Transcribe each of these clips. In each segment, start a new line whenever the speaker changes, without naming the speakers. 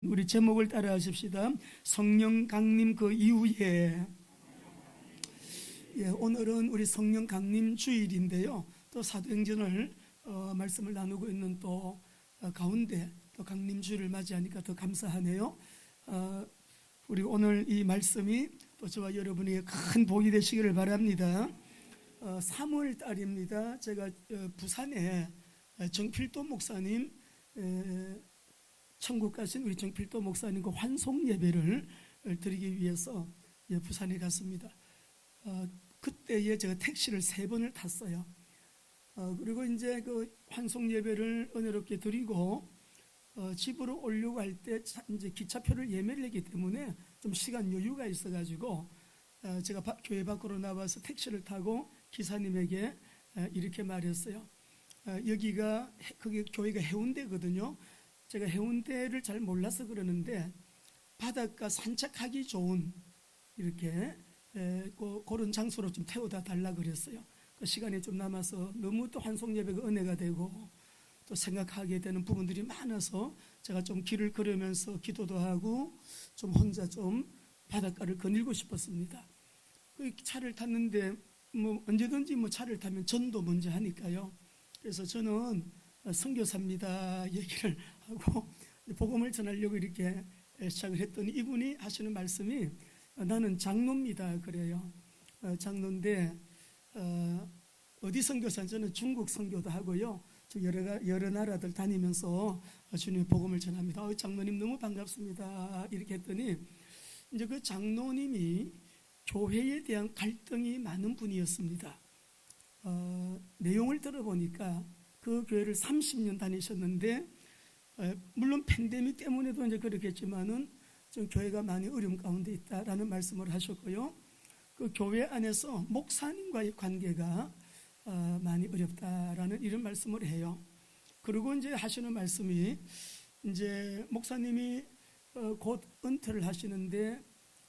우리 제목을 따라 하십시다. 성령 강림 그 이후에. 오늘은 우리 성령 강림 주일인데요. 또 사도행전을 말씀을 나누고 있는 또 가운데 또 강림 주일을 맞이하니까 더 감사하네요. 우리 오늘 이 말씀이 또 저와 여러분에게 큰 복이 되시기를 바랍니다. 3월 달입니다. 제가 부산에 정필도 목사님 천국 가신 우리 정필도 목사님과 환송 예배를 드리기 위해서 부산에 갔습니다. 그때에 제가 택시를 3번을 탔어요. 그리고 이제 그 환송 예배를 은혜롭게 드리고 집으로 오려고 할 때 이제 기차표를 예매를 했기 때문에 좀 시간 여유가 있어가지고 제가 교회 밖으로 나와서 택시를 타고 기사님에게 이렇게 말했어요. 여기가 그게 교회가 해운대거든요. 제가 해운대를 잘 몰라서 그러는데 바닷가 산책하기 좋은 이렇게 그런 장소로 좀 태워다 달라 그랬어요. 그 시간이 좀 남아서 너무 또 환송 예배가 은혜가 되고 또 생각하게 되는 부분들이 많아서 제가 좀 길을 걸으면서 기도도 하고 좀 혼자 좀 바닷가를 거닐고 싶었습니다. 그 차를 탔는데 뭐 언제든지 뭐 차를 타면 전도 먼저 하니까요. 그래서 저는 선교사입니다 얘기를 하고 복음을 전하려고 이렇게 시작을 했더니 이분이 하시는 말씀이 나는 장로입니다 그래요. 장로인데 어디 선교사? 저는 중국 선교도 하고요. 여러 나라들 다니면서 주님의 복음을 전합니다. 장로님 너무 반갑습니다 이렇게 했더니 이제 그 장로님이 교회에 대한 갈등이 많은 분이었습니다. 내용을 들어보니까 그 교회를 30년 다니셨는데 물론 팬데믹 때문에도 이제 그렇겠지만은 좀 교회가 많이 어려움 가운데 있다라는 말씀을 하셨고요. 그 교회 안에서 목사님과의 관계가 많이 어렵다라는 이런 말씀을 해요. 그리고 이제 하시는 말씀이 이제 목사님이 곧 은퇴를 하시는데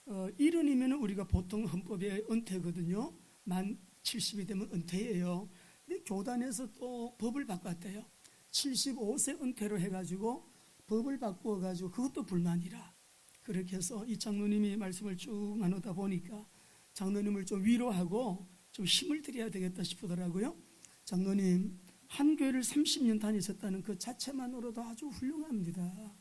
70이면 우리가 보통 헌법의 은퇴거든요. 만 70이 되면 은퇴예요. 근데 교단에서 또 법을 바꿨대요. 75세 은퇴로 해가지고 법을 바꾸어가지고 그것도 불만이라. 그렇게 해서 이 장로님이 말씀을 쭉 나누다 보니까 장로님을 좀 위로하고 좀 힘을 드려야 되겠다 싶더라고요. 장로님 한 교회를 30년 다니셨다는 그 자체만으로도 아주 훌륭합니다.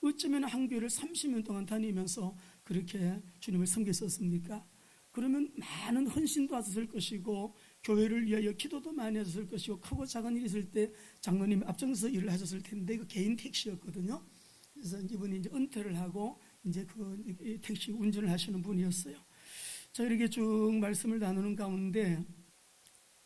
어쩌면 한 교회를 30년 동안 다니면서 그렇게 주님을 섬겼었습니까? 그러면 많은 헌신도 하셨을 것이고 교회를 위하여 기도도 많이 하셨을 것이고 크고 작은 일이 있을 때 장로님이 앞장서 일을 하셨을 텐데 그 개인 택시였거든요. 그래서 이분이 이제 은퇴를 하고 이제 그 택시 운전을 하시는 분이었어요. 자, 이렇게 쭉 말씀을 나누는 가운데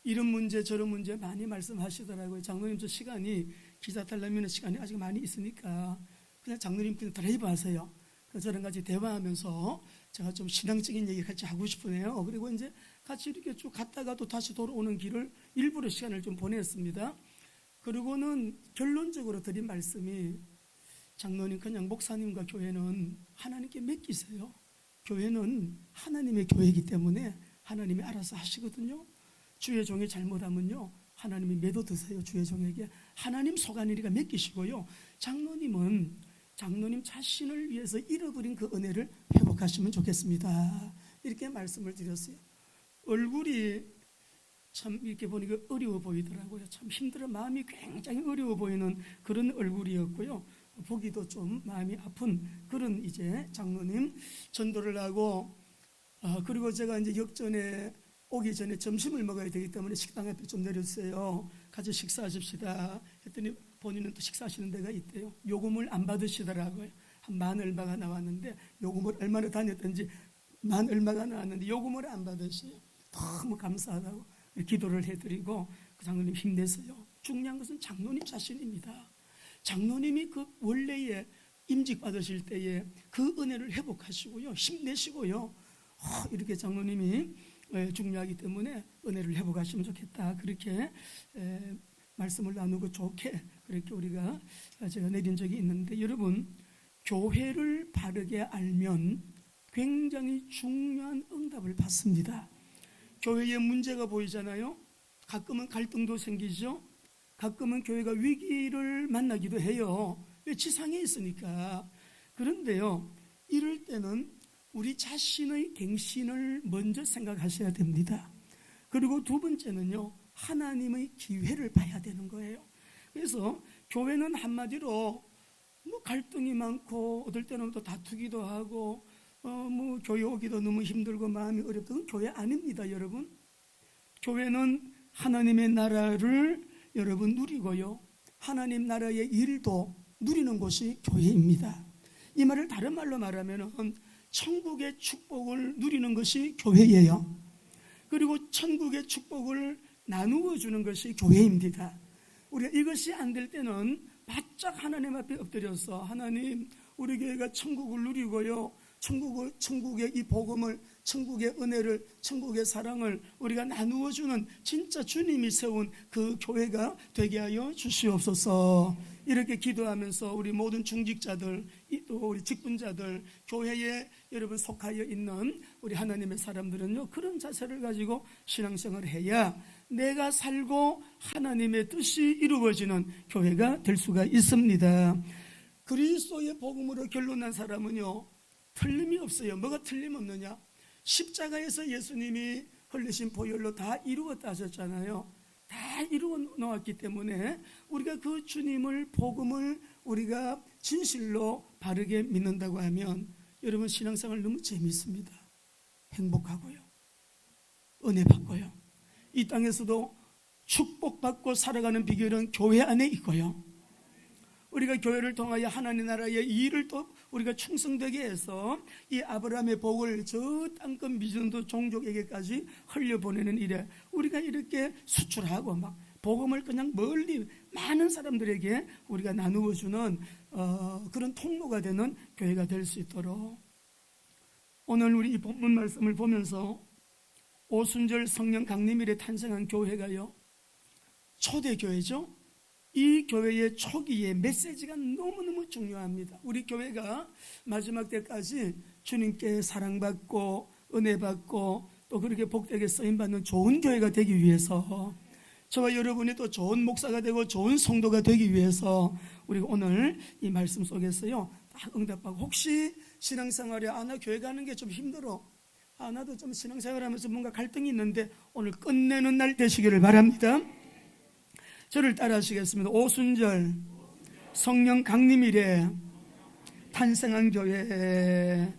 이런 문제 저런 문제 많이 말씀하시더라고요. 장로님 저 시간이 기사 타려면 시간이 아직 많이 있으니까 그냥 장로님 그냥 드라이브 하세요. 그래서 저랑 같이 대화하면서 제가 좀 신앙적인 얘기 같이 하고 싶으네요. 그리고 이제 같이 이렇게 쭉 갔다가도 다시 돌아오는 길을 일부러 시간을 좀 보냈습니다. 그리고는 결론적으로 드린 말씀이 장로님 그냥 목사님과 교회는 하나님께 맡기세요. 교회는 하나님의 교회이기 때문에 하나님이 알아서 하시거든요. 주의 종이 잘못하면요 하나님이 매도드세요. 주의 종에게 하나님 소관이니까 맡기시고요. 장로님은 장로님 자신을 위해서 잃어버린 그 은혜를 회복하시면 좋겠습니다. 이렇게 말씀을 드렸어요. 얼굴이 참 이렇게 보니까 어려워 보이더라고요. 참 힘들어 마음이 굉장히 어려워 보이는 그런 얼굴이었고요. 보기도 좀 마음이 아픈 그런 이제 장로님 전도를 하고 그리고 제가 이제 역전에 오기 전에 점심을 먹어야 되기 때문에 식당 앞에 좀 내려주세요. 같이 식사하십시다 했더니 본인은 또 식사하시는 데가 있대요. 요금을 안 받으시더라고요. 한 만 얼마가 나왔는데 요금을 얼마나 다녔던지 만 얼마가 나왔는데 요금을 안 받으셔요. 너무 감사하다고 기도를 해드리고 그 장로님 힘내세요. 중요한 것은 장로님 자신입니다. 장로님이 그 원래의 임직 받으실 때에 그 은혜를 회복하시고요. 힘내시고요. 이렇게 장로님이 중요하기 때문에 은혜를 회복하시면 좋겠다. 그렇게 말씀을 나누고 좋게 그렇게 우리가 제가 내린 적이 있는데 여러분 교회를 바르게 알면 굉장히 중요한 응답을 받습니다. 교회에 문제가 보이잖아요. 가끔은 갈등도 생기죠. 가끔은 교회가 위기를 만나기도 해요. 왜 지상에 있으니까. 그런데요, 이럴 때는 우리 자신의 갱신을 먼저 생각하셔야 됩니다. 그리고 두 번째는요, 하나님의 기회를 봐야 되는 거예요. 그래서 교회는 한마디로 뭐 갈등이 많고 어떨 때는 또 다투기도 하고 뭐 교회 오기도 너무 힘들고 마음이 어렵다. 그건 교회 아닙니다, 여러분. 교회는 하나님의 나라를 여러분 누리고요, 하나님 나라의 일도 누리는 곳이 교회입니다. 이 말을 다른 말로 말하면 천국의 축복을 누리는 것이 교회예요. 그리고 천국의 축복을 나누어 주는 것이 교회입니다. 우리가 이것이 안 될 때는 바짝 하나님 앞에 엎드려서, 하나님, 우리 교회가 천국을 누리고요, 천국의 이 복음을, 천국의 은혜를, 천국의 사랑을 우리가 나누어 주는 진짜 주님이 세운 그 교회가 되게 하여 주시옵소서. 이렇게 기도하면서 우리 모든 중직자들, 또 우리 직분자들, 교회에 여러분 속하여 있는 우리 하나님의 사람들은요, 그런 자세를 가지고 신앙생활을 해야 내가 살고 하나님의 뜻이 이루어지는 교회가 될 수가 있습니다. 그리스도의 복음으로 결론난 사람은요, 틀림이 없어요. 뭐가 틀림없느냐? 십자가에서 예수님이 흘리신 보혈로 다 이루었다 하셨잖아요. 다 이루어 놓았기 때문에 우리가 그 주님을, 복음을 우리가 진실로 바르게 믿는다고 하면 여러분 신앙생활 너무 재미있습니다. 행복하고요, 은혜 받고요, 이 땅에서도 축복받고 살아가는 비결은 교회 안에 있고요, 우리가 교회를 통하여 하나님 나라의 일을 또 우리가 충성되게 해서 이 아브라함의 복을 저 땅끝 미전도 종족에게까지 흘려보내는 일에 우리가 이렇게 수출하고 막 복음을 그냥 멀리 많은 사람들에게 우리가 나누어주는 그런 통로가 되는 교회가 될 수 있도록, 오늘 우리 이 본문 말씀을 보면서 오순절 성령 강림일에 탄생한 교회가요, 초대교회죠. 이 교회의 초기의 메시지가 너무너무 중요합니다. 우리 교회가 마지막 때까지 주님께 사랑받고 은혜받고 또 그렇게 복되게 쓰임받는 좋은 교회가 되기 위해서, 저와 여러분이 또 좋은 목사가 되고 좋은 성도가 되기 위해서 우리가 오늘 이 말씀 속에서요 딱 응답하고, 혹시 신앙생활에 나 교회 가는 게 좀 힘들어, 나도 좀 신앙생활하면서 뭔가 갈등이 있는데 오늘 끝내는 날 되시기를 바랍니다. 저를 따라 하시겠습니다. 오순절 성령 강림일에 탄생한 교회.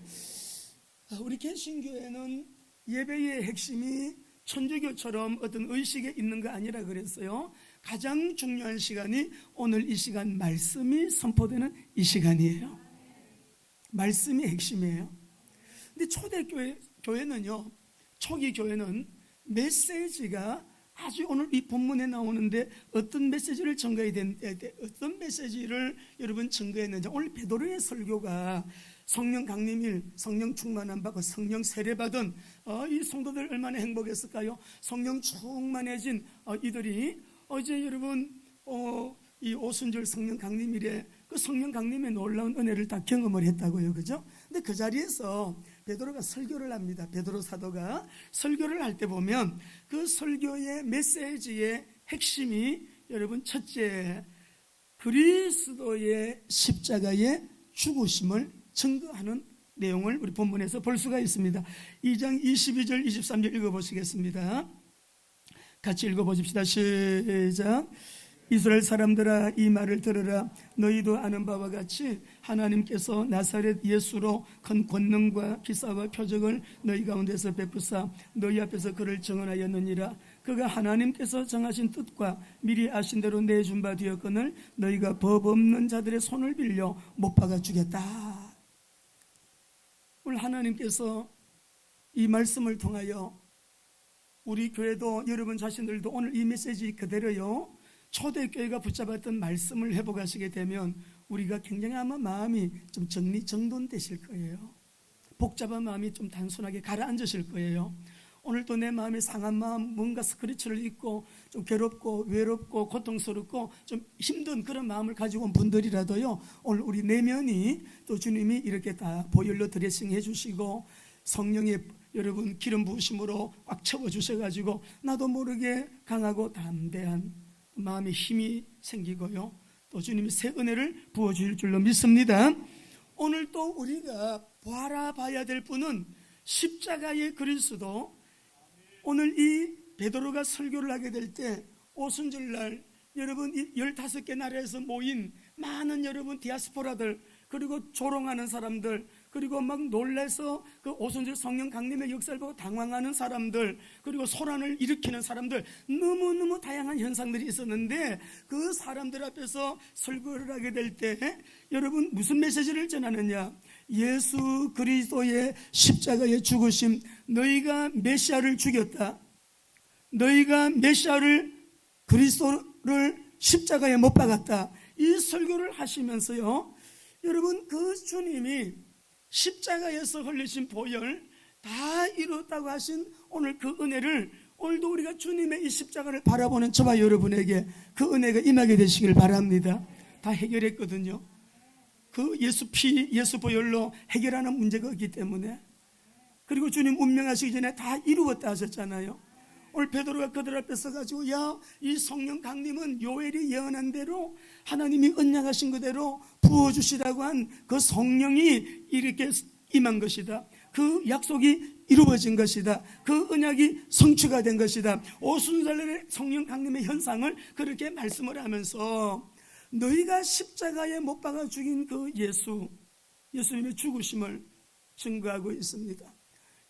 우리 개신교회는 예배의 핵심이 천주교처럼 어떤 의식에 있는 거 아니라 그랬어요. 가장 중요한 시간이 오늘 이 시간, 말씀이 선포되는 이 시간이에요. 말씀이 핵심이에요. 근데 초대교회는요, 초기 교회는 메시지가 아주 오늘 이 본문에 나오는데 어떤 메시지를 전가해야 되는데, 어떤 메시지를 여러분 전가했는지, 오늘 베드로의 설교가 성령 강림일, 성령 충만함 받고 성령 세례받은 이 성도들 얼마나 행복했을까요? 성령 충만해진 이들이 어제 여러분 이 오순절 성령 강림일에 그 성령 강림의 놀라운 은혜를 다 경험을 했다고요, 그죠? 근데 그 자리에서 베드로가 설교를 합니다. 베드로 사도가 설교를 할 때 보면 그 설교의 메시지의 핵심이 여러분, 첫째, 그리스도의 십자가의 죽으심을 증거하는 내용을 우리 본문에서 볼 수가 있습니다. 2장 22절 23절 읽어보시겠습니다. 같이 읽어보십시다. 시작. 이스라엘 사람들아, 이 말을 들으라. 너희도 아는 바와 같이 하나님께서 나사렛 예수로 큰 권능과 기사와 표적을 너희 가운데서 베푸사 너희 앞에서 그를 증언하였느니라. 그가 하나님께서 정하신 뜻과 미리 아신 대로 내준 바 되었거늘 너희가 법 없는 자들의 손을 빌려 못 박아 주겠다. 오늘 하나님께서 이 말씀을 통하여 우리 교회도, 여러분 자신들도 오늘 이 메시지 그대로요, 초대교회가 붙잡았던 말씀을 회복하시게 되면 우리가 굉장히 아마 마음이 좀 정돈되실 거예요. 복잡한 마음이 좀 단순하게 가라앉으실 거예요. 오늘도 내 마음이 상한 마음, 뭔가 스크래치를 입고 좀 괴롭고 외롭고 고통스럽고 좀 힘든 그런 마음을 가지고 온 분들이라도요, 오늘 우리 내면이 또 주님이 이렇게 다 보혈로 드레싱 해주시고 성령의 여러분 기름 부으심으로 꽉 채워주셔가지고 나도 모르게 강하고 담대한 마음에 힘이 생기고요, 또 주님이 새 은혜를 부어주실 줄로 믿습니다. 오늘 또 우리가 바라봐야 될 분은 십자가의 그리스도. 오늘 이 베드로가 설교를 하게 될 때 오순절날 여러분 15개 나라에서 모인 많은 여러분 디아스포라들, 그리고 조롱하는 사람들, 그리고 막 놀라서 그 오순절 성령 강림의 역사를 보고 당황하는 사람들, 그리고 소란을 일으키는 사람들, 너무너무 다양한 현상들이 있었는데 그 사람들 앞에서 설교를 하게 될 때 여러분 무슨 메시지를 전하느냐? 예수 그리스도의 십자가의 죽으심, 너희가 메시아를 죽였다, 너희가 메시아를 그리스도를 십자가에 못 박았다, 이 설교를 하시면서요, 여러분 그 주님이 십자가에서 흘리신 보혈 다 이뤘다고 하신 오늘 그 은혜를, 오늘도 우리가 주님의 이 십자가를 바라보는 저와 여러분에게 그 은혜가 임하게 되시길 바랍니다. 다 해결했거든요. 그 예수 피, 예수 보혈로 해결하는 문제가 없기 때문에. 그리고 주님 운명하시기 전에 다 이루었다 하셨잖아요. 오늘 베드로가 그들 앞에 서가지고, 야, 이 성령 강림은 요엘이 예언한 대로 하나님이 언약하신 그대로 부어주시라고 한 그 성령이 이렇게 임한 것이다, 그 약속이 이루어진 것이다, 그 언약이 성취가 된 것이다. 오순절의 성령 강림의 현상을 그렇게 말씀을 하면서 너희가 십자가에 못 박아 죽인 그 예수님의 죽으심을 증거하고 있습니다.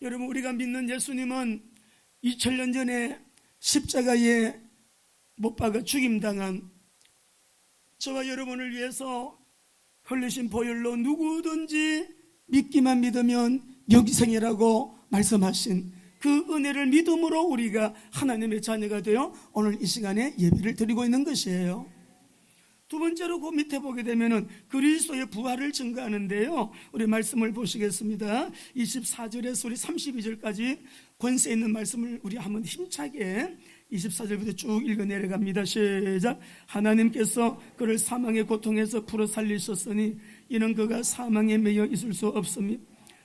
여러분, 우리가 믿는 예수님은 2000년 전에 십자가에 못 박아 죽임당한 저와 여러분을 위해서 흘리신 보혈로 누구든지 믿기만 믿으면 영생이라고 말씀하신 그 은혜를 믿음으로 우리가 하나님의 자녀가 되어 오늘 이 시간에 예배를 드리고 있는 것이에요. 두 번째로 그 밑에 보게 되면은 그리스도의 부활을 증거하는데요, 우리 말씀을 보시겠습니다. 24절에서 우리 32절까지 권세 있는 말씀을 우리 한번 힘차게 24절부터 쭉 읽어 내려갑니다. 시작. 하나님께서 그를 사망의 고통에서 풀어 살리셨으니 이는 그가 사망에 매여 있을 수 없음이,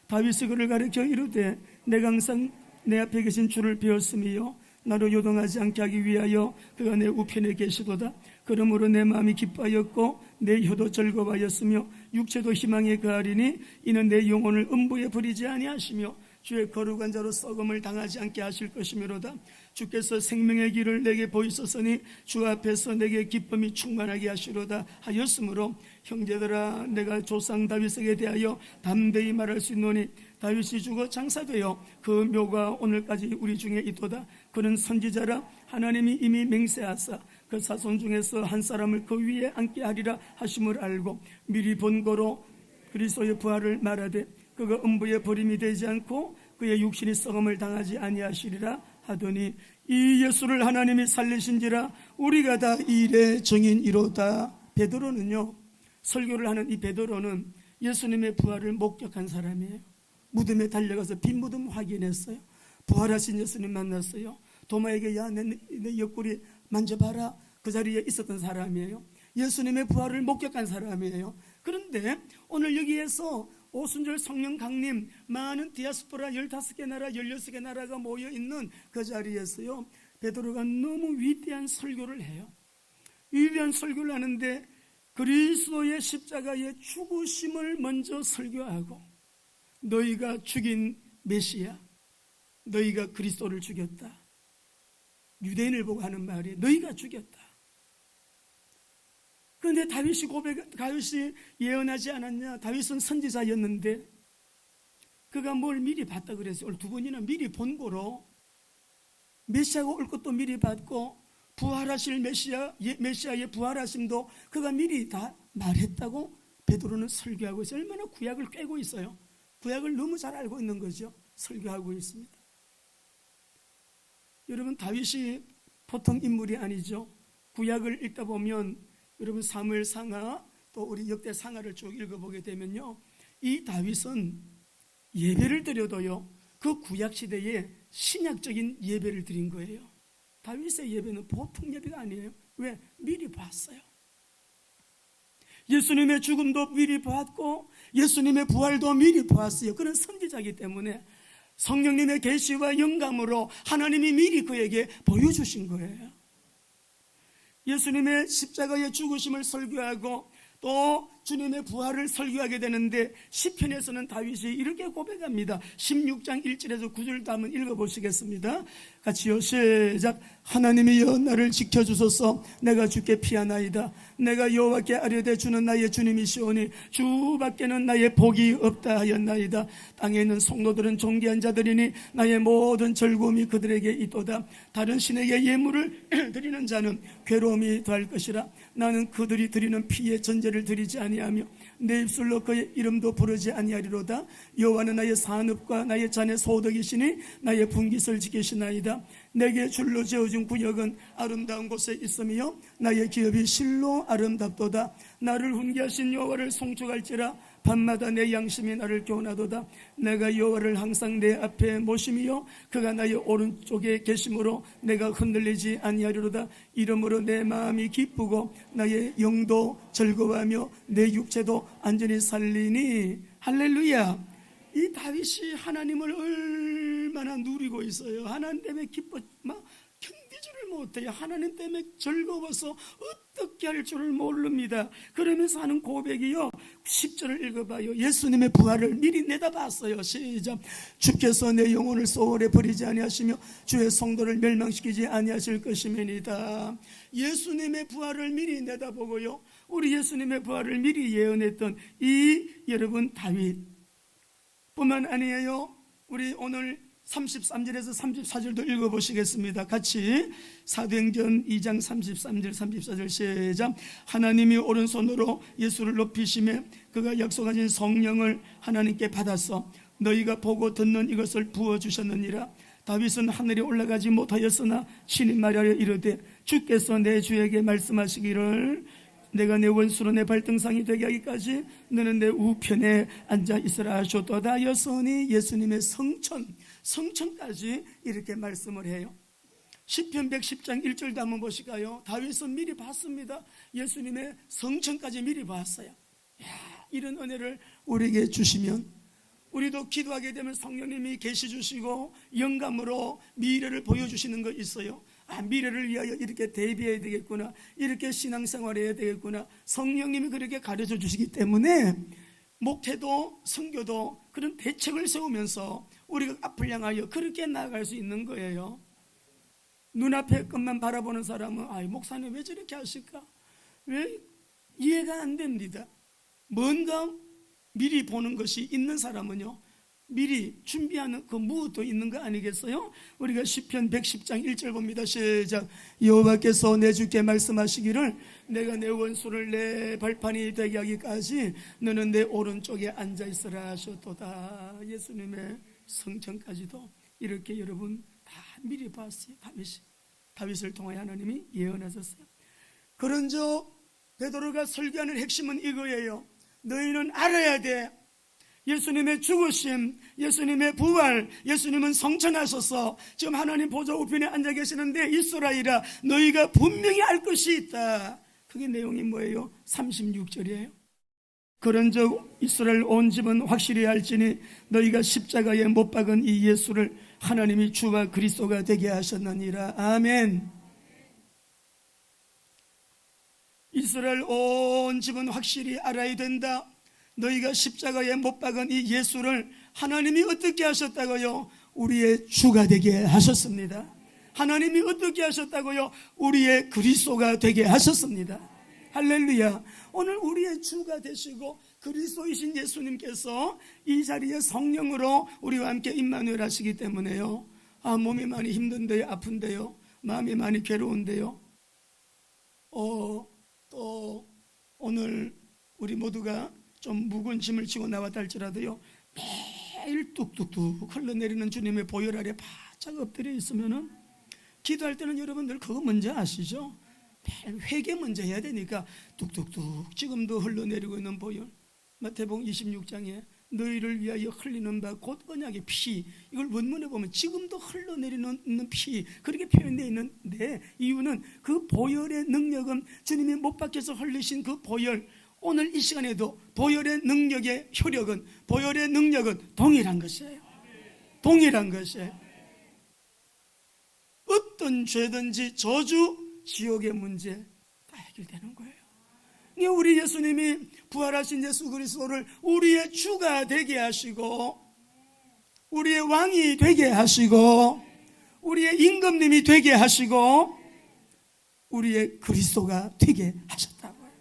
다윗이 그를 가르쳐 이르되 내가 항상 내 앞에 계신 주를 배웠으며 나로 요동하지 않게 하기 위하여 그가 내 우편에 계시도다. 그러므로 내 마음이 기뻐하였고 내 혀도 즐거워하였으며 육체도 희망에 거하리니 이는 내 영혼을 음부에 버리지 아니하시며 주의 거룩한 자로 썩음을 당하지 않게 하실 것이므로다. 주께서 생명의 길을 내게 보이셨으니 주 앞에서 내게 기쁨이 충만하게 하시로다 하였으므로 형제들아, 내가 조상 다윗에게 대하여 담대히 말할 수 있노니 다윗이 죽어 장사되어 그 묘가 오늘까지 우리 중에 있도다. 그는 선지자라 하나님이 이미 맹세하사 그 자손 중에서 한 사람을 그 위에 앉게 하리라 하심을 알고 미리 본거로 그리스도의 부활을 말하되 그가 음부에 버림이 되지 않고 그의 육신이 썩음을 당하지 아니하시리라 하더니 이 예수를 하나님이 살리신지라 우리가 다 이 일의 증인이로다. 베드로는요, 설교를 하는 이 베드로는 예수님의 부활을 목격한 사람이에요. 무덤에 달려가서 빈 무덤 확인했어요. 부활하신 예수님 만났어요. 도마에게 야, 내 옆구리 만져봐라, 그 자리에 있었던 사람이에요. 예수님의 부활을 목격한 사람이에요. 그런데 오늘 여기에서 오순절 성령 강림, 많은 디아스포라 15개 나라 16개 나라가 모여있는 그 자리에서요, 베드로가 너무 위대한 설교를 해요. 위대한 설교를 하는데 그리스도의 십자가의 죽으심을 먼저 설교하고, 너희가 죽인 메시아, 너희가 그리스도를 죽였다. 유대인을 보고 하는 말이 너희가 죽였다. 그런데 다윗이 예언하지 않았냐? 다윗은 선지자였는데 그가 뭘 미리 봤다 그랬어요. 오늘 두 번이나 미리 본 거로 메시아가 올 것도 미리 봤고 부활하실 메시아의 부활하심도 그가 미리 다 말했다고 베드로는 설교하고 있어요. 얼마나 구약을 꿰고 있어요. 구약을 너무 잘 알고 있는 거죠. 설교하고 있습니다. 여러분, 다윗이 보통 인물이 아니죠. 구약을 읽다 보면 여러분 사무엘 상하, 또 우리 역대 상하를 쭉 읽어보게 되면요, 이 다윗은 예배를 드려도요 그 구약 시대에 신약적인 예배를 드린 거예요. 다윗의 예배는 보통 예배가 아니에요. 왜? 미리 봤어요. 예수님의 죽음도 미리 봤고 예수님의 부활도 미리 보았어요. 그런 선지자이기 때문에 성령님의 계시와 영감으로 하나님이 미리 그에게 보여주신 거예요. 예수님의 십자가의 죽으심을 설교하고 또 주님의 부활을 설교하게 되는데 시편에서는 다윗이 이렇게 고백합니다. 16장 1절에서 9절도 한번 읽어보시겠습니다. 같이요. 시작. 하나님이여 나를 지켜주소서. 내가 주께 피하나이다. 내가 여호와께 아뢰되 주는 나의 주님이시오니 주밖에는 나의 복이 없다 하였나이다. 땅에 있는 성도들은 존귀한 자들이니 나의 모든 즐거움이 그들에게 있도다. 다른 신에게 예물을 드리는 자는 괴로움이 더할 것이라. 나는 그들이 드리는 피의 전제를 드리지 아니하며 내 입술로 그의 이름도 부르지 아니하리로다. 여호와는 나의 산업과 나의 잔의 소득이시니 나의 분깃을 지키시나이다. 내게 줄로 지어준 구역은 아름다운 곳에 있으며 나의 기업이 실로 아름답도다. 나를 훈계하신 여호와를 송축할지라. 밤마다 내 양심이 나를 교훈하도다. 내가 여호와를 항상 내 앞에 모심이요 그가 나의 오른쪽에 계심으로 내가 흔들리지 아니하리로다. 이러므로 내 마음이 기쁘고 나의 영도 즐거워하며 내 육체도 안전히 살리니. 할렐루야. 이 다윗이 하나님을 얼마나 누리고 있어요. 하나님 때문에 막 견디지를 못해요. 하나님 때문에 즐거워서 어떻게 할 줄을 모릅니다. 그러면서 하는 고백이요, 10절을 읽어봐요. 예수님의 부활을 미리 내다봤어요. 시작. 주께서 내 영혼을 소홀히 버리지 아니하시며 주의 성도를 멸망시키지 아니하실 것이면이다. 예수님의 부활을 미리 내다보고요, 우리 예수님의 부활을 미리 예언했던 이 여러분 다윗 뿐만 아니에요. 우리 오늘 33절에서 34절도 읽어보시겠습니다. 같이. 사도행전 2장 33절 34절 시작. 하나님이 오른손으로 예수를 높이시며 그가 약속하신 성령을 하나님께 받았어 너희가 보고 듣는 이것을 부어주셨느니라. 다윗은 하늘에 올라가지 못하였으나 신이 말하여 이르되 주께서 내 주에게 말씀하시기를 내가 내 원수로 내 발등상이 되게 하기까지 너는 내 우편에 앉아 있으라 하셨도다. 여선이 예수님의 성천까지 이렇게 말씀을 해요. 시편 110장 1절도 한번 보실까요? 다윗은 미리 봤습니다. 예수님의 성천까지 미리 봤어요. 이런 은혜를 우리에게 주시면 우리도 기도하게 되면 성령님이 계시 주시고 영감으로 미래를 보여주시는 거 있어요. 미래를 위하여 이렇게 대비해야 되겠구나, 이렇게 신앙생활 해야 되겠구나, 성령님이 그렇게 가르쳐 주시기 때문에 목회도 선교도 그런 대책을 세우면서 우리가 앞을 향하여 그렇게 나아갈 수 있는 거예요. 눈앞의 것만 바라보는 사람은 목사님 왜 저렇게 하실까? 왜? 이해가 안 됩니다. 뭔가 미리 보는 것이 있는 사람은요, 미리 준비하는 그 무엇도 있는 거 아니겠어요? 우리가 시편 110장 1절 봅니다. 시작. 여호와께서 내 주께 말씀하시기를 내가 내 원수를 내 발판이 되게 하기까지 너는 내 오른쪽에 앉아있으라 하셨도다. 예수님의 성천까지도 이렇게 여러분 다 미리 봤어요. 다윗을 통하여 하나님이 예언하셨어요. 그런저 베드로가 설교하는 핵심은 이거예요. 너희는 알아야 돼. 예수님의 죽으심, 예수님의 부활, 예수님은 성천하셔서 지금 하나님 보좌 우편에 앉아 계시는데 이스라엘아 너희가 분명히 알 것이 있다. 그게 내용이 뭐예요? 36절이에요. 그런즉 이스라엘 온 집은 확실히 알지니 너희가 십자가에 못 박은 이 예수를 하나님이 주와 그리스도가 되게 하셨느니라. 아멘. 이스라엘 온 집은 확실히 알아야 된다. 너희가 십자가에 못 박은 이 예수를 하나님이 어떻게 하셨다고요? 우리의 주가 되게 하셨습니다. 하나님이 어떻게 하셨다고요? 우리의 그리스도가 되게 하셨습니다. 할렐루야. 오늘 우리의 주가 되시고 그리스도이신 예수님께서 이 자리에 성령으로 우리와 함께 임마누엘 하시기 때문에요, 몸이 많이 힘든데요, 아픈데요, 마음이 많이 괴로운데요, 또 오늘 우리 모두가 좀 무거운 짐을 지고 나왔다 할지라도요, 매일 뚝뚝뚝 흘러내리는 주님의 보혈 아래 바짝 엎드려 있으면은 기도할 때는 여러분들 그거 먼저 아시죠? 매일 회개 먼저 해야 되니까 뚝뚝뚝 지금도 흘러내리고 있는 보혈. 마태복음 26장에 너희를 위하여 흘리는 바 곧 언약의 피, 이걸 원문에 보면 지금도 흘러내리는 피 그렇게 표현되어 있는데, 이유는 그 보혈의 능력은 주님이 못 박혀서 흘리신 그 보혈, 오늘 이 시간에도 보혈의 능력의 효력은, 보혈의 능력은 동일한 것이에요. 동일한 것이에요. 어떤 죄든지 저주, 지옥의 문제 다 해결되는 거예요. 우리 예수님이 부활하신 예수 그리스도를 우리의 주가 되게 하시고, 우리의 왕이 되게 하시고, 우리의 임금님이 되게 하시고, 우리의 그리스도가 되게 하셨다고요.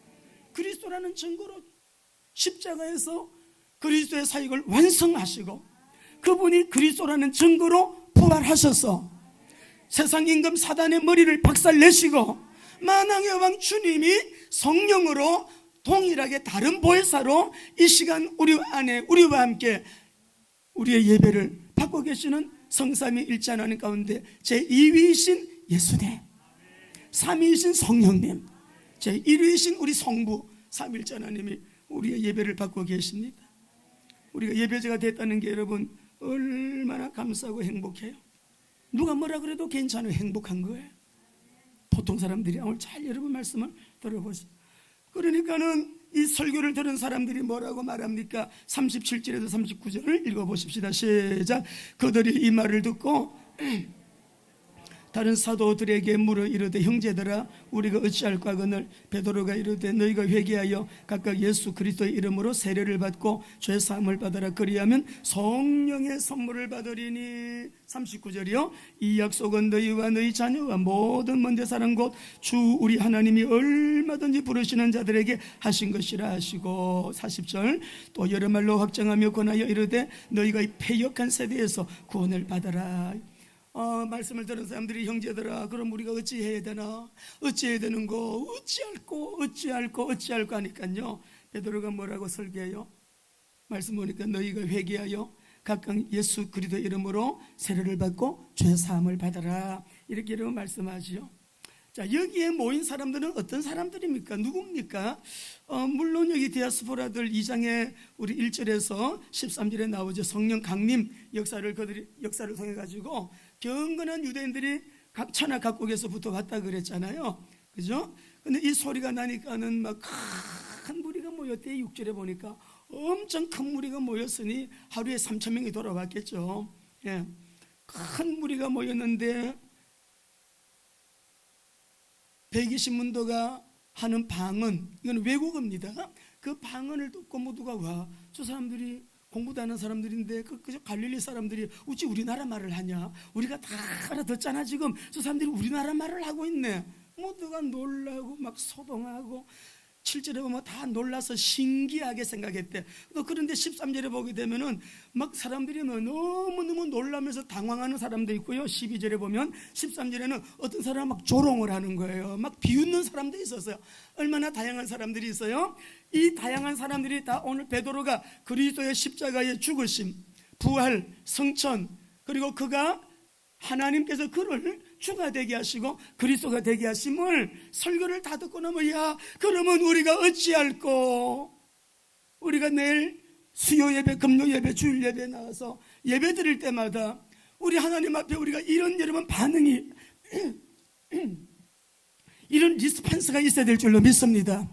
그리스도라는 증거로 십자가에서 그리스도의 사역을 완성하시고, 그분이 그리스도라는 증거로 부활하셔서 세상 임금 사단의 머리를 박살내시고, 만왕의 왕 주님이 성령으로 동일하게 다른 보혜사로 이 시간 우리 안에 우리와 함께 우리의 예배를 받고 계시는 성삼위 일체 하나님 가운데 제2위이신 예수님, 3위이신 성령님, 제1위이신 우리 성부 삼일째 하나님이 우리의 예배를 받고 계십니다. 우리가 예배자가 됐다는 게 여러분 얼마나 감사하고 행복해요. 누가 뭐라 그래도 괜찮아요. 행복한 거예요. 보통 사람들이 오늘 잘 여러분 말씀을 들어보세요. 그러니까는 이 설교를 들은 사람들이 뭐라고 말합니까? 37절에서 39절을 읽어보십시다. 시작. 그들이 이 말을 듣고 다른 사도들에게 물어 이르되 형제들아 우리가 어찌할까 하거늘 베드로가 이르되 너희가 회개하여 각각 예수 그리스도의 이름으로 세례를 받고 죄 사함을 받아라. 그리하면 성령의 선물을 받으리니. 39절이요. 이 약속은 너희와 너희 자녀와 모든 먼데 사는 곳 주 우리 하나님이 얼마든지 부르시는 자들에게 하신 것이라 하시고. 40절. 또 여러 말로 확정하며 권하여 이르되 너희가 이 패역한 세대에서 구원을 받아라. 말씀을 들은 사람들이 형제들아 그럼 우리가 어찌해야 되나, 어찌해야 되는고, 어찌할꼬 하니까요, 베드로가 뭐라고 설교해요? 말씀 보니까 너희가 회개하여 각각 예수 그리스도의 이름으로 세례를 받고 죄 사함을 받아라, 이렇게 여러분 말씀하지요. 자, 여기에 모인 사람들은 어떤 사람들입니까? 누굽니까? 물론 여기 디아스포라들 2장에 우리 1절에서 13절에 나오죠. 성령 강림 역사를 통해 가지고 경건한 유대인들이 각 천하 각국에서부터 왔다 그랬잖아요. 그죠? 근데 이 소리가 나니까는 막 큰 무리가 모였대. 6절에 보니까 엄청 큰 무리가 모였으니 하루에 3,000명이 돌아왔겠죠. 예. 큰 무리가 모였는데 120문도가 하는 방언, 이건 외국어입니다. 그 방언을 듣고 모두가 와, 저 사람들이 공부도 하는 사람들인데 그저 갈릴리 사람들이 어찌 우리나라 말을 하냐, 우리가 다 알아듣잖아. 지금 저 사람들이 우리나라 말을 하고 있네. 모두가 놀라고 막 소동하고, 7절에 보면 다 놀라서 신기하게 생각했대. 그런데 13절에 보게 되면은 막 사람들이 너무너무 놀라면서 당황하는 사람도 있고요. 12절에 보면 13절에는 어떤 사람은 막 조롱을 하는 거예요. 막 비웃는 사람도 있었어요. 얼마나 다양한 사람들이 있어요. 이 다양한 사람들이 다 오늘 베드로가 그리스도의 십자가의 죽으심, 부활, 성천, 그리고 그가 하나님께서 그를 주가 되게 하시고 그리스도가 되게 하심을 설교를 다 듣고 나면, 야, 그러면 우리가 어찌할꼬? 우리가 내일 수요 예배, 금요 예배, 주일 예배 나와서 예배 드릴 때마다 우리 하나님 앞에 우리가 이런 여러분 반응이 이런 리스판스가 있어야 될 줄로 믿습니다.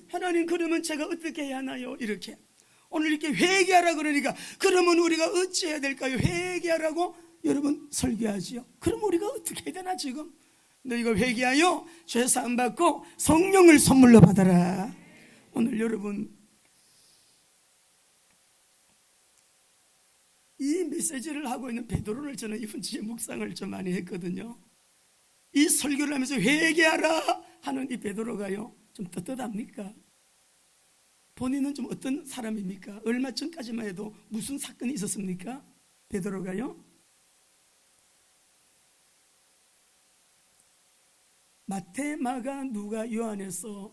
하나님, 그러면 제가 어떻게 해야 하나요? 이렇게 오늘 이렇게 회개하라 그러니까 그러면 우리가 어찌해야 될까요? 회개하라고 여러분 설교하지요. 그럼 우리가 어떻게 해야 되나? 지금 너희가 회개하여 죄 사함 받고 성령을 선물로 받아라. 오늘 여러분 이 메시지를 하고 있는 베드로를 저는 이번 주에 묵상을 좀 많이 했거든요. 이 설교를 하면서 회개하라 하는 이 베드로가요, 좀 떳떳합니까? 본인은 좀 어떤 사람입니까? 얼마 전까지만 해도 무슨 사건이 있었습니까? 베드로가요, 마태, 마가, 누가, 요한에서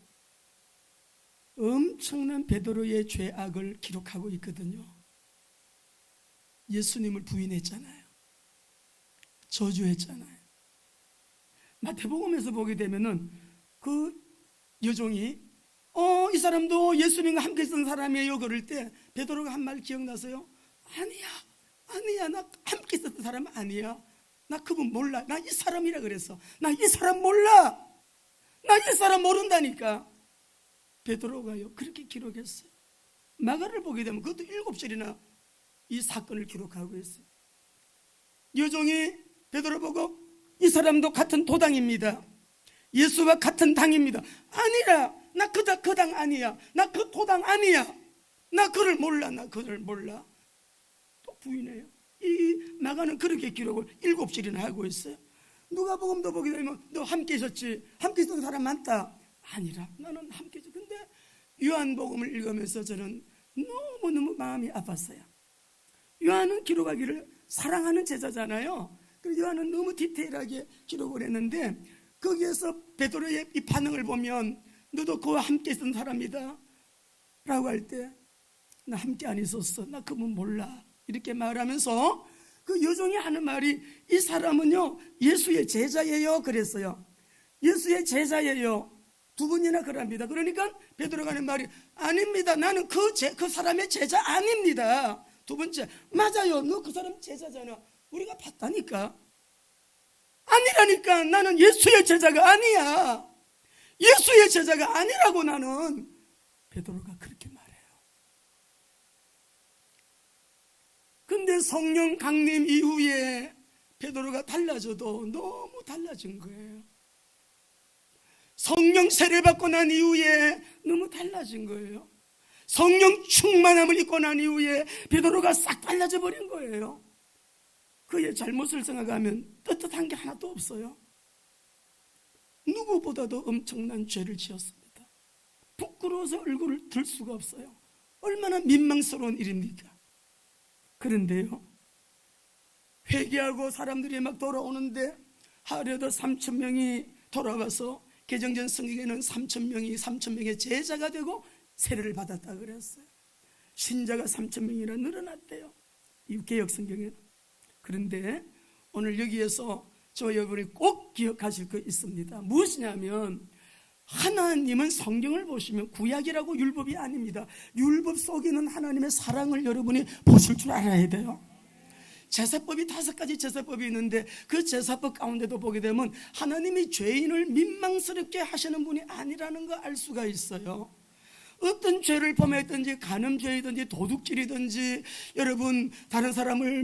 엄청난 베드로의 죄악을 기록하고 있거든요. 예수님을 부인했잖아요. 저주했잖아요. 마태복음에서 보게 되면은 그 여종이 이 사람도 예수님과 함께 있던 사람이에요 그럴 때 베드로가 한 말 기억나세요? 아니야 나 함께 있었던 사람 아니야. 나 그분 몰라. 나 이 사람이라 그랬어. 나 이 사람 몰라. 나 이 사람 모른다니까. 베드로가요 그렇게 기록했어요. 마가를 보게 되면 그것도 7절이나 이 사건을 기록하고 있어요. 여종이 베드로 보고 이 사람도 같은 도당입니다. 예수와 같은 당입니다. 아니라 나 그 당 아니야. 나 그 도당 아니야. 나 그를 몰라. 나 그를 몰라. 또 부인해요. 이 나가는 그렇게 기록을 7줄이나 하고 있어요. 누가복음도 보게 되면 너 함께 있었지? 함께 있었던 사람 많다. 아니라 나는 함께 있었지. 근데 요한복음을 읽으면서 저는 너무너무 마음이 아팠어요. 요한은 기록하기를 사랑하는 제자잖아요. 그래서 요한은 너무 디테일하게 기록을 했는데 거기에서 베드로의 이 반응을 보면 너도 그와 함께 있었던 사람이다 라고 할 때 나 함께 안 있었어. 나 그분 몰라. 이렇게 말하면서 그 여종이 하는 말이 이 사람은요 예수의 제자예요 그랬어요. 예수의 제자예요. 2번이나 그럽니다. 그러니까 베드로가 하는 말이 아닙니다. 나는 그 사람의 제자 아닙니다. 2번째 맞아요. 너 그 사람 제자잖아. 우리가 봤다니까. 아니라니까. 나는 예수의 제자가 아니야. 예수의 제자가 아니라고. 나는 베드로가 그렇게 말해요. 근데 성령 강림 이후에 베드로가 달라져도 너무 달라진 거예요. 성령 세례 받고 난 이후에 너무 달라진 거예요. 성령 충만함을 입고 난 이후에 베드로가 싹 달라져 버린 거예요. 그의 잘못을 생각하면 떳떳한 게 하나도 없어요. 누구보다도 엄청난 죄를 지었습니다. 부끄러워서 얼굴을 들 수가 없어요. 얼마나 민망스러운 일입니까? 그런데요, 회개하고 사람들이 막 돌아오는데 하루에도 3,000명이 돌아와서 개정전 성경에는 3,000명의 제자가 되고 세례를 받았다 그랬어요. 신자가 3,000명이나 늘어났대요, 이 개역 성경에는. 그런데 오늘 여기에서 저 여러분이 꼭 기억하실 거 있습니다. 무엇이냐면 하나님은 성경을 보시면 구약이라고 율법이 아닙니다. 율법 속에 있는 하나님의 사랑을 여러분이 보실 줄 알아야 돼요. 제사법이 5가지 제사법이 있는데 그 제사법 가운데도 보게 되면 하나님이 죄인을 민망스럽게 하시는 분이 아니라는 거 알 수가 있어요. 어떤 죄를 범했든지 간음죄이든지 도둑질이든지 여러분 다른 사람을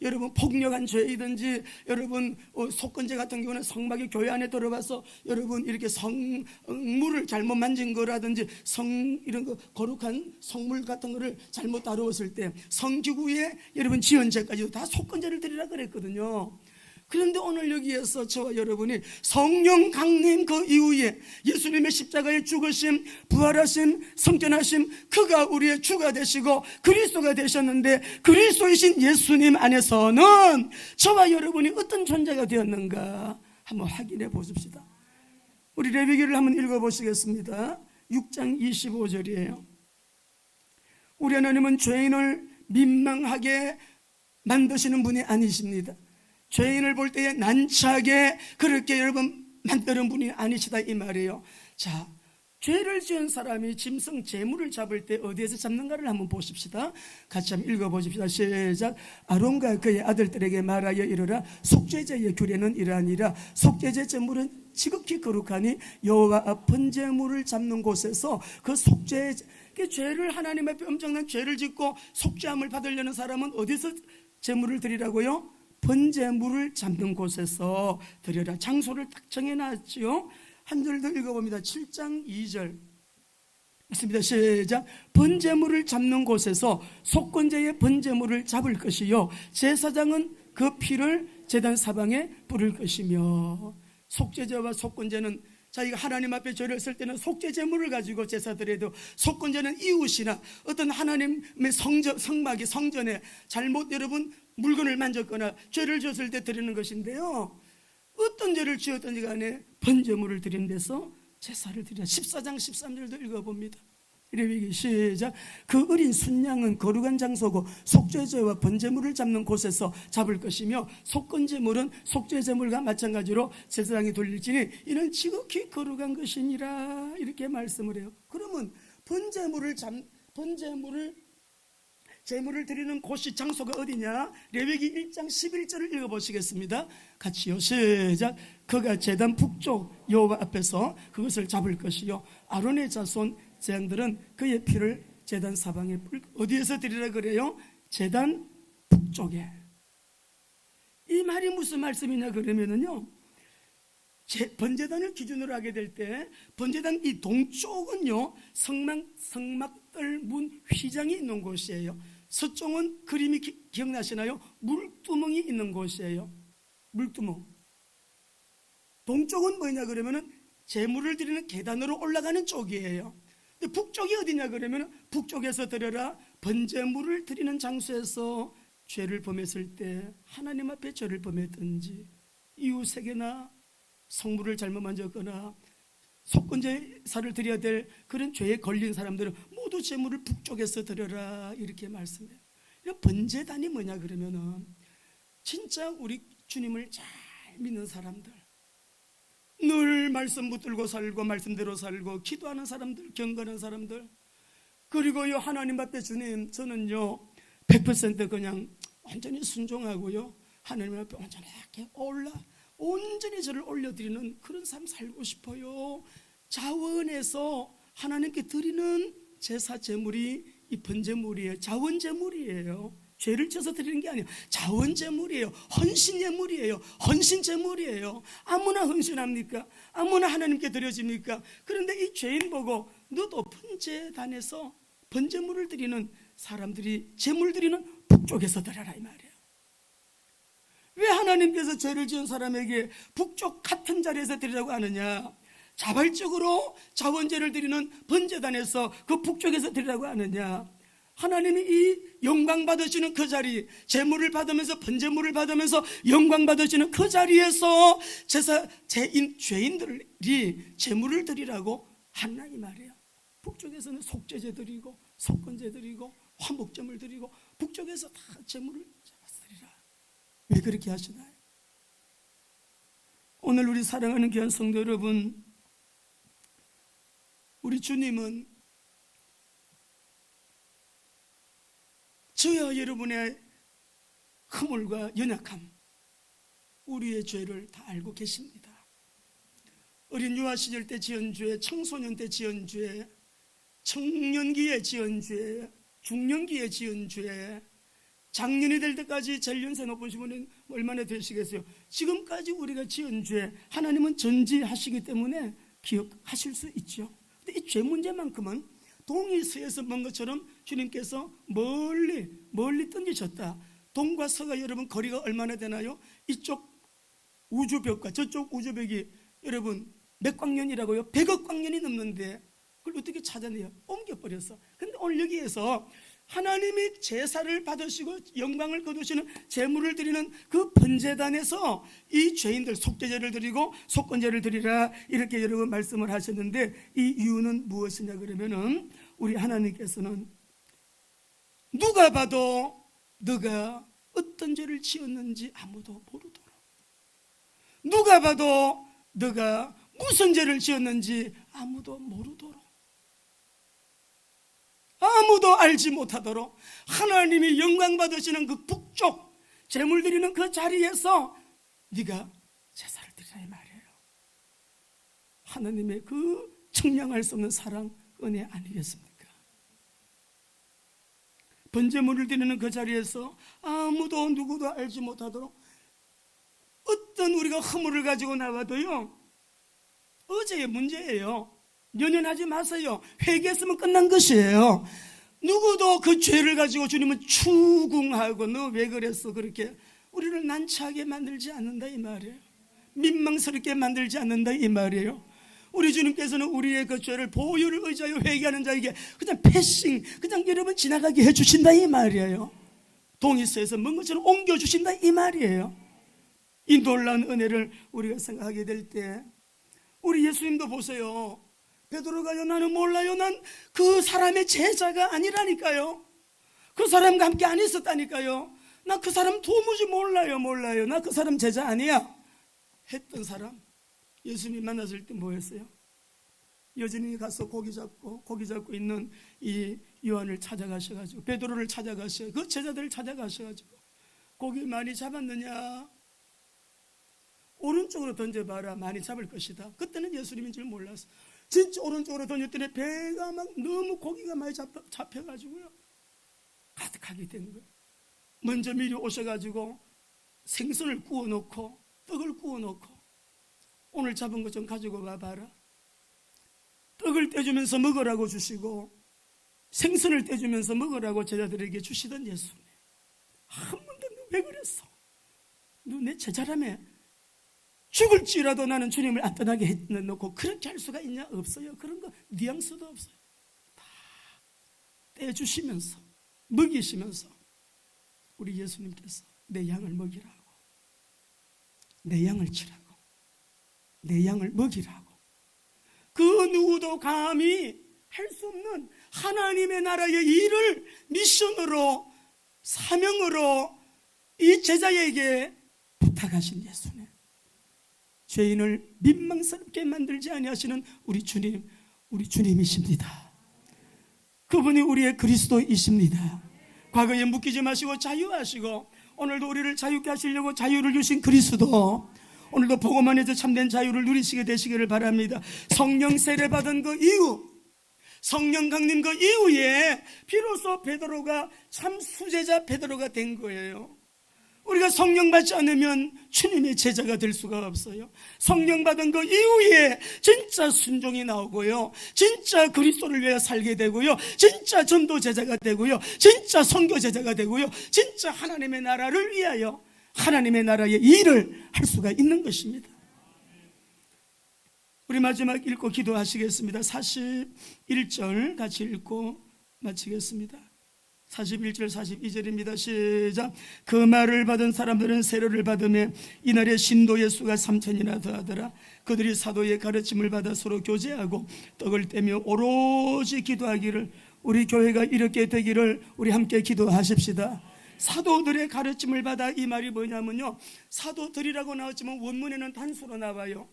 여러분 폭력한 죄이든지 여러분 속건죄 같은 경우는 성막이 교회 안에 들어와서 여러분 이렇게 성물을 잘못 만진 거라든지 이런 거 거룩한 성물 같은 거를 잘못 다루었을 때 성기구에 여러분 지은 죄까지도 다 속건죄를 드리라 그랬거든요. 그런데 오늘 여기에서 저와 여러분이 성령 강림 그 이후에 예수님의 십자가의 죽으심, 부활하심, 성전하심, 그가 우리의 주가 되시고 그리스도가 되셨는데 그리스도이신 예수님 안에서는 저와 여러분이 어떤 존재가 되었는가 한번 확인해 보십시다. 우리 레위기를 한번 읽어보시겠습니다. 6장 25절이에요 우리 하나님은 죄인을 민망하게 만드시는 분이 아니십니다. 죄인을 볼 때에 난처하게 그렇게 여러분 만드는 분이 아니시다 이 말이에요. 자, 죄를 지은 사람이 짐승 제물을 잡을 때 어디에서 잡는가를 한번 보십시다. 같이 한번 읽어보십시다. 시작. 아론과 그의 아들들에게 말하여 이르라. 속죄제의 규례는 이러하니라. 속죄제 제물은 지극히 거룩하니 여호와 번제물을 잡는 곳에서 그 죄를 하나님 앞에 엄청난 죄를 짓고 속죄함을 받으려는 사람은 어디서 제물을 드리라고요? 번제물을 잡는 곳에서 드려라. 장소를 딱 정해놨지요. 한 절 더 읽어봅니다. 7장 2절 맞습니다. 시작. 번제물을 잡는 곳에서 속건제의 번제물을 잡을 것이요 제사장은 그 피를 제단 사방에 뿌릴 것이며. 속죄제와 속건제는 자기가 하나님 앞에 죄를 했을 때는 속죄제물을 가지고 제사드려도 속건제는 이웃이나 어떤 하나님의 성막이 성전에 잘못 여러분 물건을 만졌거나 죄를 지었을 때 드리는 것인데요, 어떤 죄를 지었든지 간에 번제물을 드린 데서 제사를 드려. 14장 13절도 읽어봅니다. 레위기 시작. 그 어린 순양은 거룩한 장소고 속죄제와 번제물을 잡는 곳에서 잡을 것이며 속건제물은 속죄제물과 마찬가지로 제사장이 돌릴지니 이는 지극히 거룩한 것이니라 이렇게 말씀을 해요. 그러면 제물을 드리는 곳이 장소가 어디냐? 레위기 1장 11절을 읽어보시겠습니다. 같이요. 시작. 그가 제단 북쪽 여호와 앞에서 그것을 잡을 것이요 아론의 자손 제왕들은 그의 피를 제단 사방에 어디에서 드리라 그래요? 제단 북쪽에. 이 말이 무슨 말씀이냐 그러면은요, 번제단을 기준으로 하게 될 때 번제단 이 동쪽은요 성막들 문 휘장이 있는 곳이에요. 서쪽은 그림이 기억나시나요? 물두멍이 있는 곳이에요. 물두멍. 동쪽은 뭐냐 그러면은 제물을 드리는 계단으로 올라가는 쪽이에요. 근데 북쪽이 어디냐 그러면은 북쪽에서 드려라 번제물을 드리는 장소에서 죄를 범했을 때 하나님 앞에 죄를 범했든지 이웃에게나 성물을 잘못 만졌거나 속건제사를 드려야 될 그런 죄에 걸린 사람들은 모두 제물을 북쪽에서 드려라 이렇게 말씀해요. 번제단이 뭐냐 그러면은 진짜 우리 주님을 잘 믿는 사람들, 늘 말씀 붙들고 살고 말씀대로 살고 기도하는 사람들, 경건한 사람들, 그리고요 하나님 앞에 주님 저는요 100% 그냥 완전히 순종하고요 하나님 앞에 완전히 이렇게 온전히 저를 올려드리는 그런 삶 살고 싶어요. 자원에서 하나님께 드리는 제사 제물이 이 번제물이에요. 자원 제물이에요. 죄를 져서 드리는 게 아니에요. 자원 제물이에요. 헌신 제물이에요. 헌신 제물이에요. 아무나 헌신합니까? 아무나 하나님께 드려집니까? 그런데 이 죄인 보고 너도 번제단에서 번제물을 드리는 사람들이 제물 드리는 북쪽에서 드려라 이 말이에요. 왜 하나님께서 죄를 지은 사람에게 북쪽 같은 자리에서 드리라고 하느냐? 자발적으로 자원제를 드리는 번제단에서 그 북쪽에서 드리라고 하느냐? 하나님이 이 영광 받으시는 그 자리, 제물을 받으면서 번제물을 받으면서 영광 받으시는 그 자리에서 죄인들이 제물을 드리라고 하나 이 말이에요. 북쪽에서는 속죄제 드리고 속건제 드리고 화목제물 드리고 북쪽에서 다 제물을 잡아서 드리라. 왜 그렇게 하시나요? 오늘 우리 사랑하는 귀한 성도 여러분, 우리 주님은 저와 여러분의 허물과 연약함, 우리의 죄를 다 알고 계십니다. 어린 유아 시절 때 지은 죄, 청소년 때 지은 죄, 청년기에 지은 죄, 중년기에 지은 죄, 장년이 될 때까지 제일 연세 높으신 분은 얼마나 되시겠어요? 지금까지 우리가 지은 죄 하나님은 전지하시기 때문에 기억하실 수 있죠. 근데 이 죄 문제만큼은 동이 서에서 먼 것처럼 주님께서 멀리 던지셨다. 동과 서가 여러분 거리가 얼마나 되나요? 이쪽 우주벽과 저쪽 우주벽이 여러분 몇 광년이라고요? 100억 광년이 넘는데 그걸 어떻게 찾아내요? 옮겨버렸어. 근데 오늘 여기에서 하나님이 제사를 받으시고 영광을 거두시는 제물을 드리는 그 번제단에서 이 죄인들 속죄제를 드리고 속건제를 드리라 이렇게 여러분 말씀을 하셨는데, 이 이유는 무엇이냐 그러면은 우리 하나님께서는 누가 봐도 너가 어떤 죄를 지었는지 아무도 모르도록, 누가 봐도 너가 무슨 죄를 지었는지 아무도 모르도록, 아무도 알지 못하도록 하나님이 영광 받으시는 그 북쪽 제물 드리는 그 자리에서 네가 제사를 드리라 이 말이에요. 하나님의 그 청량할 수 없는 사랑, 은혜 아니겠습니까? 번제물을 드리는 그 자리에서 아무도 누구도 알지 못하도록, 어떤 우리가 허물을 가지고 나와도요 어제의 문제예요. 연연하지 마세요. 회개했으면 끝난 것이에요. 누구도 그 죄를 가지고 주님은 추궁하고 너 왜 그랬어 그렇게 우리를 난처하게 만들지 않는다 이 말이에요. 민망스럽게 만들지 않는다 이 말이에요. 우리 주님께서는 우리의 그 죄를 보혈을 의지하여 회개하는 자에게 그냥 패싱, 그냥 여러분 지나가게 해주신다 이 말이에요. 동이서에서 먼 것처럼 옮겨주신다 이 말이에요. 이 놀라운 은혜를 우리가 생각하게 될 때 우리 예수님도 보세요. 베드로가요 나는 몰라요. 난 그 사람의 제자가 아니라니까요. 그 사람과 함께 안 있었다니까요. 나 그 사람 도무지 몰라요. 나 그 사람 제자 아니야 했던 사람, 예수님 만났을 때 뭐 했어요? 여전히 가서 고기 잡고 있는 이 요한을 찾아가셔가지고, 베드로를 찾아가셔, 그 제자들을 찾아가셔가지고 고기 많이 잡았느냐? 오른쪽으로 던져봐라. 많이 잡을 것이다. 그때는 예수님인 줄 몰랐어. 진짜 오른쪽으로 던졌더니 배가 막 너무 고기가 많이 잡혀가지고요 가득하게 된 거예요. 먼저 미리 오셔가지고 생선을 구워놓고 떡을 구워놓고 오늘 잡은 것 좀 가지고 와봐라. 떡을 떼주면서 먹으라고 주시고 생선을 떼주면서 먹으라고 제자들에게 주시던 예수님, 한 번도 너 왜 그랬어? 너 내 제자라며? 죽을지라도 나는 주님을 안 떠나게 해놓고 그렇게 할 수가 있냐? 없어요. 그런 거 뉘앙스도 없어요. 다 떼주시면서 먹이시면서 우리 예수님께서 내 양을 먹이라고, 내 양을 치라고, 내 양을 먹이라고, 그 누구도 감히 할 수 없는 하나님의 나라의 일을 미션으로, 사명으로 이 제자에게 부탁하신 예수님, 죄인을 민망스럽게 만들지 아니하시는 우리 주님, 우리 주님이십니다. 그분이 우리의 그리스도이십니다. 과거에 묶이지 마시고 자유하시고 오늘도 우리를 자유케 하시려고 자유를 주신 그리스도, 오늘도 복음 안에서 참된 자유를 누리시게 되시기를 바랍니다. 성령 세례 받은 그 이후, 성령 강림 그 이후에 비로소 베드로가 참 수제자 베드로가 된 거예요. 우리가 성령 받지 않으면 주님의 제자가 될 수가 없어요. 성령 받은 그 이후에 진짜 순종이 나오고요, 진짜 그리스도를 위해 살게 되고요, 진짜 전도 제자가 되고요, 진짜 선교 제자가 되고요, 진짜 하나님의 나라를 위하여 하나님의 나라의 일을 할 수가 있는 것입니다. 우리 마지막 읽고 기도하시겠습니다. 41절 같이 읽고 마치겠습니다. 41절 42절입니다. 시작. 그 말을 받은 사람들은 세례를 받으며 이날에 신도의 수가 3,000이나 더하더라. 그들이 사도의 가르침을 받아 서로 교제하고 떡을 떼며 오로지 기도하기를, 우리 교회가 이렇게 되기를 우리 함께 기도하십시다. 사도들의 가르침을 받아, 이 말이 뭐냐면요, 사도들이라고 나왔지만 원문에는 단수로 나와요.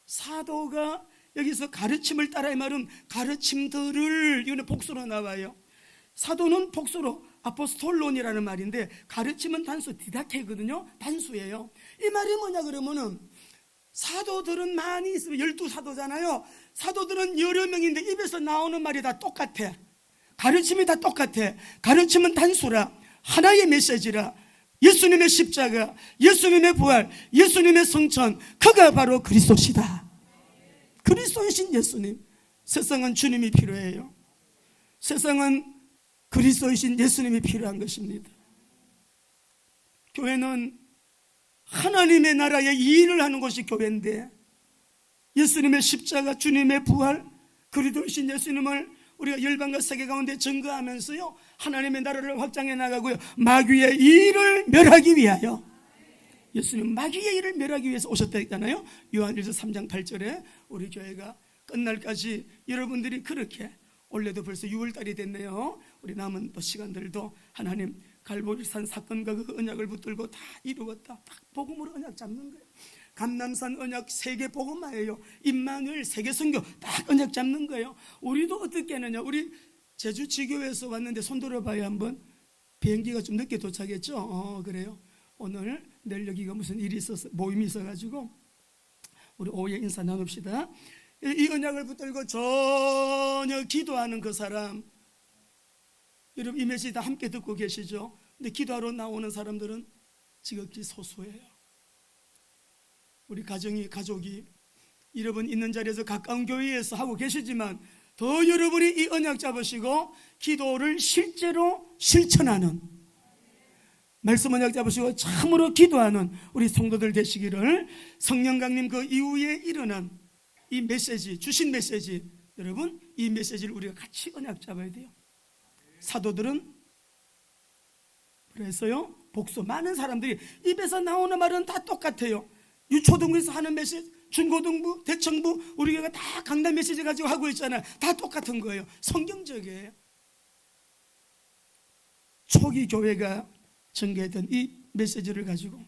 사도가 여기서 가르침을 따라, 이 말은 가르침들을, 이거는 복수로 나와요. 사도는 복수로 아포스톨론이라는 말인데 가르침은 단수 디다케거든요. 단수예요. 이 말이 뭐냐 그러면은, 사도들은 많이 있으면 12사도잖아요. 사도들은 여러 명인데 입에서 나오는 말이 다 똑같아. 가르침이 다 똑같아. 가르침은 단수라, 하나의 메시지라. 예수님의 십자가, 예수님의 부활, 예수님의 성천, 그가 바로 그리스도시다. 그리스도이신 예수님. 세상은 주님이 필요해요. 세상은 그리스도이신 예수님이 필요한 것입니다. 교회는 하나님의 나라의 일을 하는 것이 교회인데, 예수님의 십자가, 주님의 부활, 그리스도이신 예수님을 우리가 열방과 세계 가운데 증거하면서요, 하나님의 나라를 확장해 나가고요, 마귀의 일을 멸하기 위하여, 예수님 마귀의 일을 멸하기 위해서 오셨다 했잖아요. 요한일서 3장 8절에 우리 교회가 끝날까지 여러분들이 그렇게, 올해도 벌써 6월달이 됐네요. 우리 남은 또 시간들도 하나님 갈보리산 사건과 그 언약을 붙들고 다 이루었다, 딱 복음으로 언약 잡는 거예요. 감남산 언약 세계 복음화예요. 임마누엘 세계 선교 딱 언약 잡는 거예요. 우리도 어떻게 하느냐, 우리 제주 지교에서 왔는데 손 들어봐요 한번. 비행기가 좀 늦게 도착했죠. 그래요. 오늘 내일 여기가 무슨 일이 있어서, 모임이 있어가지고 우리 오후에 인사 나눕시다. 이 언약을 붙들고 전혀 기도하는 그 사람, 여러분 이 메시지 다 함께 듣고 계시죠? 근데 기도하러 나오는 사람들은 지극히 소수예요. 우리 가족이 여러분 있는 자리에서 가까운 교회에서 하고 계시지만, 더 여러분이 이 언약 잡으시고 기도를 실제로 실천하는, 말씀 언약 잡으시고 참으로 기도하는 우리 성도들 되시기를, 성령 강림 그 이후에 일어난 이 메시지, 주신 메시지, 여러분 이 메시지를 우리가 같이 언약 잡아야 돼요. 사도들은 그래서요, 복수, 많은 사람들이 입에서 나오는 말은 다 똑같아요. 유초등부에서 하는 메시지, 중고등부, 대청부, 우리 교회가 다 강단 메시지 가지고 하고 있잖아요. 다 똑같은 거예요. 성경적이에요. 초기 교회가 전개했던 이 메시지를 가지고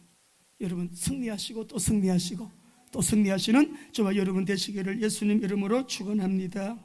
여러분 승리하시고 또 승리하시고 또 승리하시는 저와 여러분 되시기를 예수님 이름으로 축원합니다.